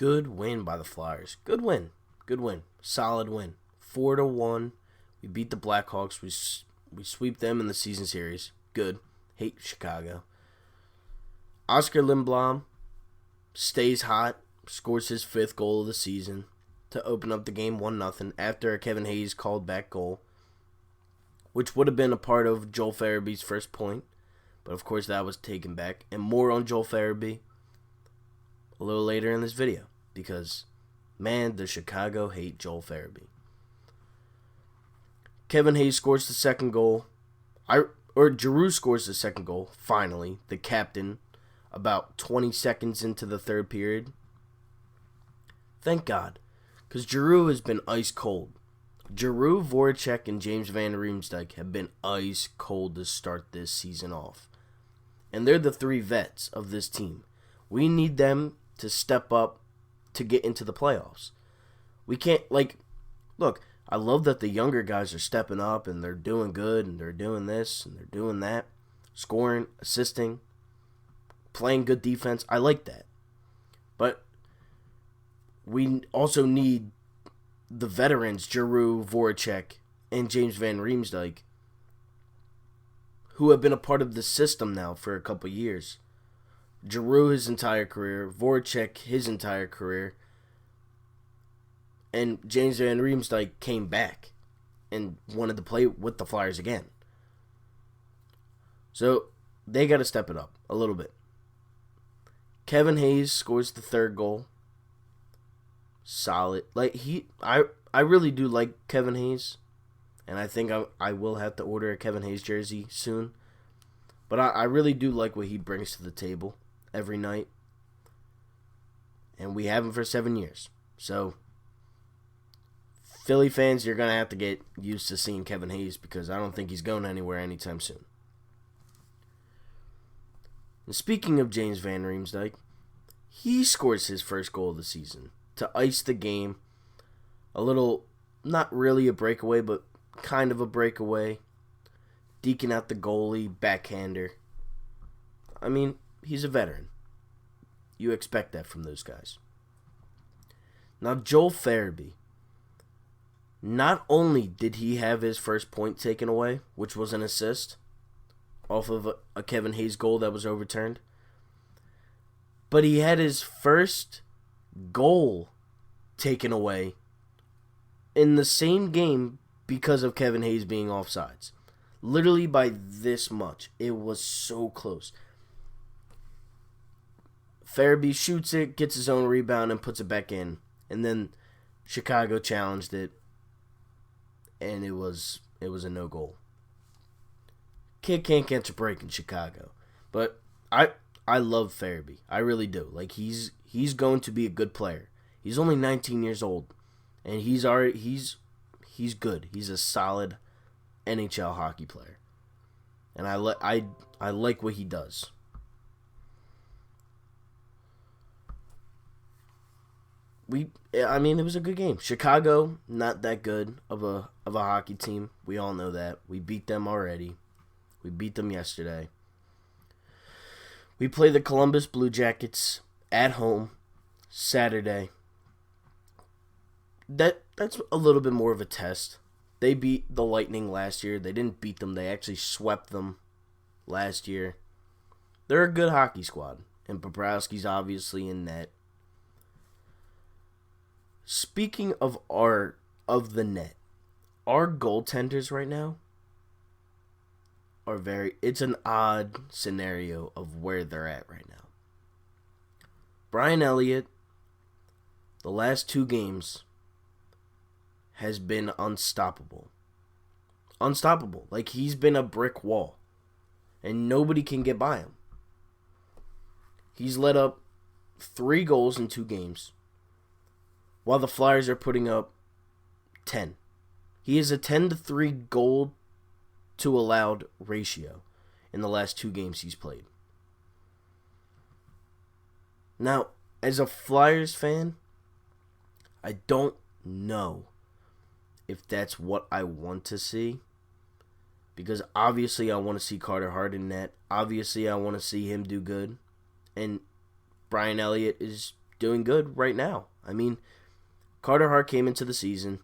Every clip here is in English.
Good win by the Flyers. Good win. Good win. Solid win. 4-1. We beat the Blackhawks. We sweep them in the season series. Good. Hate Chicago. Oscar Lindblom stays hot. Scores his 5th goal of the season to open up the game 1-0 after a Kevin Hayes called back goal, which would have been a part of Joel Farabee's first point. But of course that was taken back. And more on Joel Farabee a little later in this video. Because, man, the Chicago hate Joel Farabee. Kevin Hayes scores the second goal. Giroux scores the second goal, finally. The captain, about 20 seconds into the third period. Thank God. Because Giroux has been ice cold. Giroux, Voracek, and James Van Riemsdyk have been ice cold to start this season off. And they're the 3 vets of this team. We need them to step up to get into the playoffs. We can't, look, I love that the younger guys are stepping up and they're doing good and they're doing this and they're doing that. Scoring, assisting, playing good defense. I like that. But we also need the veterans, Giroux, Voracek, and James Van Riemsdyk, who have been a part of the system now for a couple years. Giroux his entire career, Voracek his entire career, and James Van Riemsdyk came back and wanted to play with the Flyers again. So they got to step it up a little bit. Kevin Hayes scores the 3rd goal. Solid. I really do like Kevin Hayes, and I think I will have to order a Kevin Hayes jersey soon. But I really do like what he brings to the table every night. And we have him for 7 years. So, Philly fans, you're going to have to get used to seeing Kevin Hayes because I don't think he's going anywhere anytime soon. And speaking of James Van Riemsdyk, he scores his first goal of the season to ice the game. A little, not really a breakaway, but kind of a breakaway. Deking out the goalie, backhander. I mean, he's a veteran. You expect that from those guys. Now, Joel Farabee. Not only did he have his first point taken away, which was an assist off of a Kevin Hayes goal that was overturned, but he had his first goal taken away in the same game because of Kevin Hayes being offsides. Literally by this much. It was so close. Farabee shoots it, gets his own rebound, and puts it back in. And then Chicago challenged it, and it was a no-goal. Kid can't catch a break in Chicago. But I love Farabee. I really do. He's going to be a good player. He's only 19 years old, and he's good. He's a solid NHL hockey player. And I like what he does. It was a good game. Chicago, not that good of a hockey team. We all know that. We beat them already. We beat them yesterday. We play the Columbus Blue Jackets at home Saturday. That's a little bit more of a test. They beat the Lightning last year. They didn't beat them. They actually swept them last year. They're a good hockey squad. And Bobrovsky's obviously in net. Speaking of the net, our goaltenders right now are it's an odd scenario of where they're at right now. Brian Elliott, the last 2 games, has been unstoppable. Unstoppable. He's been a brick wall. And nobody can get by him. He's let up 3 goals in 2 games, while the Flyers are putting up 10. He is a 10-3 goal to allowed ratio in the last 2 games he's played. Now, as a Flyers fan, I don't know if that's what I want to see. Because obviously I want to see Carter Hart in net. Obviously I want to see him do good. And Brian Elliott is doing good right now. I mean, Carter Hart came into the season.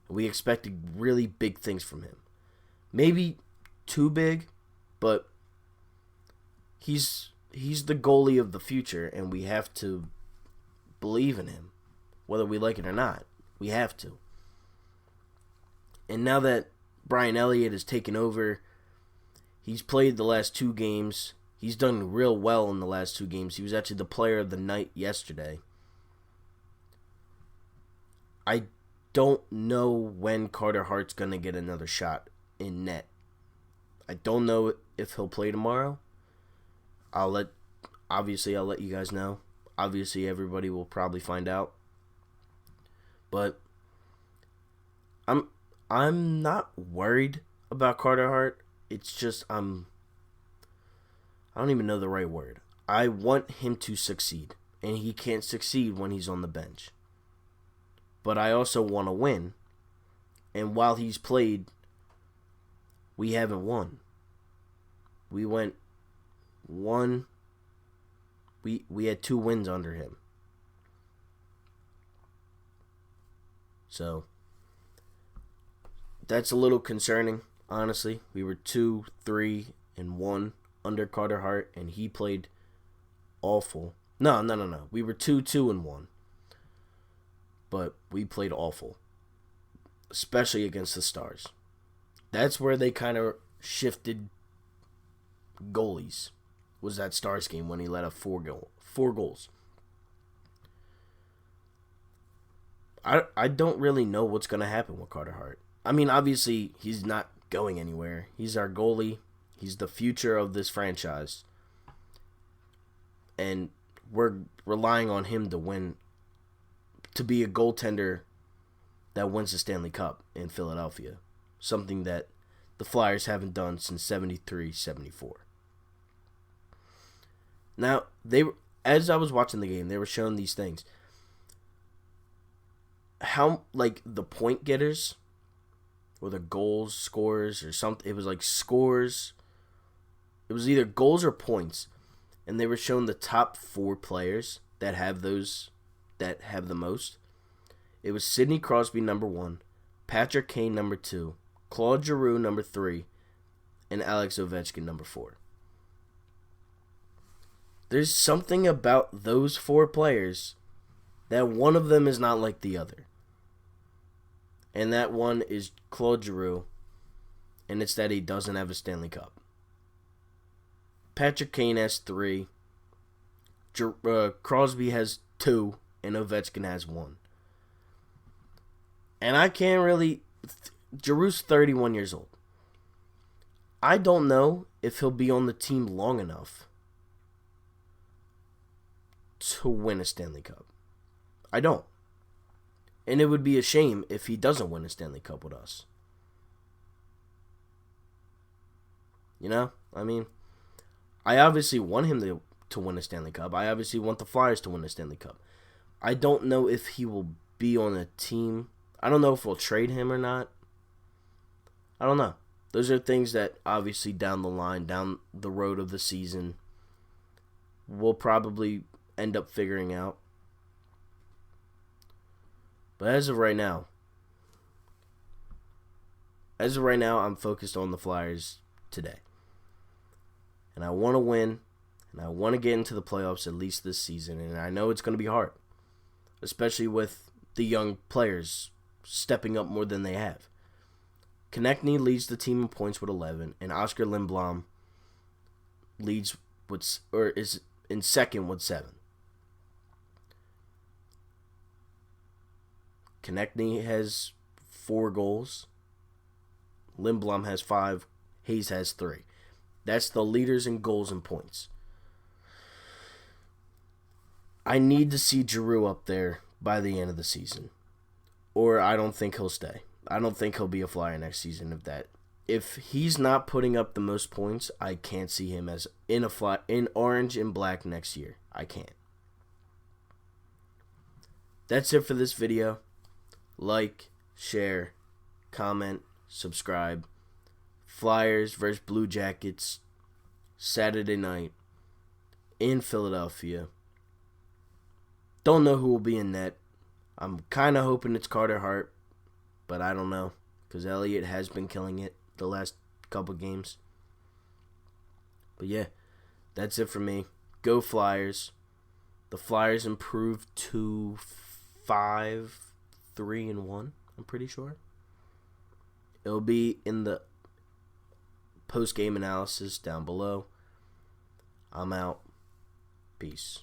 We expected really big things from him. Maybe too big, but he's the goalie of the future, and we have to believe in him, whether we like it or not. We have to. And now that Brian Elliott has taken over, he's played the last 2 games. He's done real well in the last 2 games. He was actually the player of the night yesterday. I don't know when Carter Hart's going to get another shot in net. I don't know if he'll play tomorrow. I'll let you guys know. Obviously, everybody will probably find out. But I'm not worried about Carter Hart. It's just I don't even know the right word. I want him to succeed, and he can't succeed when he's on the bench. But I also want to win. And while he's played, we haven't won. We went one. We had 2 wins under him. So that's a little concerning, honestly. We were 2-3-1 under Carter Hart, and he played awful. No. We were 2-2-1. But we played awful, especially against the Stars. That's where they kind of shifted goalies, was that Stars game when he let up 4 goals. I don't really know what's going to happen with Carter Hart. I mean, obviously, he's not going anywhere. He's our goalie. He's the future of this franchise. And we're relying on him to win, to be a goaltender that wins the Stanley Cup in Philadelphia. Something that the Flyers haven't done since 73-74. Now, as I was watching the game, they were showing these things. How, like, the point getters, or the goals, scores, or something. It was like scores. It was either goals or points. And they were showing the top 4 players that have the most. It was Sidney Crosby, number 1, Patrick Kane, number 2, Claude Giroux, number 3, and Alex Ovechkin, number 4. There's something about those 4 players that one of them is not like the other. And that one is Claude Giroux, and it's that he doesn't have a Stanley Cup. Patrick Kane has 3, Crosby has 2, and Ovechkin has 1. And I can't really... Giroux's 31 years old. I don't know if he'll be on the team long enough to win a Stanley Cup. I don't. And it would be a shame if he doesn't win a Stanley Cup with us. You know? I mean, I obviously want him to win a Stanley Cup. I obviously want the Flyers to win a Stanley Cup. I don't know if he will be on a team. I don't know if we'll trade him or not. I don't know. Those are things that obviously down the line, down the road of the season, we'll probably end up figuring out. But as of right now, I'm focused on the Flyers today. And I want to win, and I want to get into the playoffs at least this season. And I know it's going to be hard, especially with the young players stepping up more than they have. Konechny leads the team in points with 11, and Oscar Lindblom is in second with 7. Konechny has 4 goals. Lindblom has 5. Hayes has 3. That's the leaders in goals and points. I need to see Giroux up there by the end of the season, or I don't think he'll stay. I don't think he'll be a Flyer next season. If he's not putting up the most points, I can't see him as in orange and black next year. I can't. That's it for this video. Like, share, comment, subscribe. Flyers versus Blue Jackets Saturday night in Philadelphia. Don't know who will be in net. I'm kind of hoping it's Carter Hart, but I don't know because Elliott has been killing it the last couple games. But yeah, that's it for me. Go Flyers. The Flyers improved to 5-3-1, I'm pretty sure. It'll be in the post-game analysis down below. I'm out. Peace.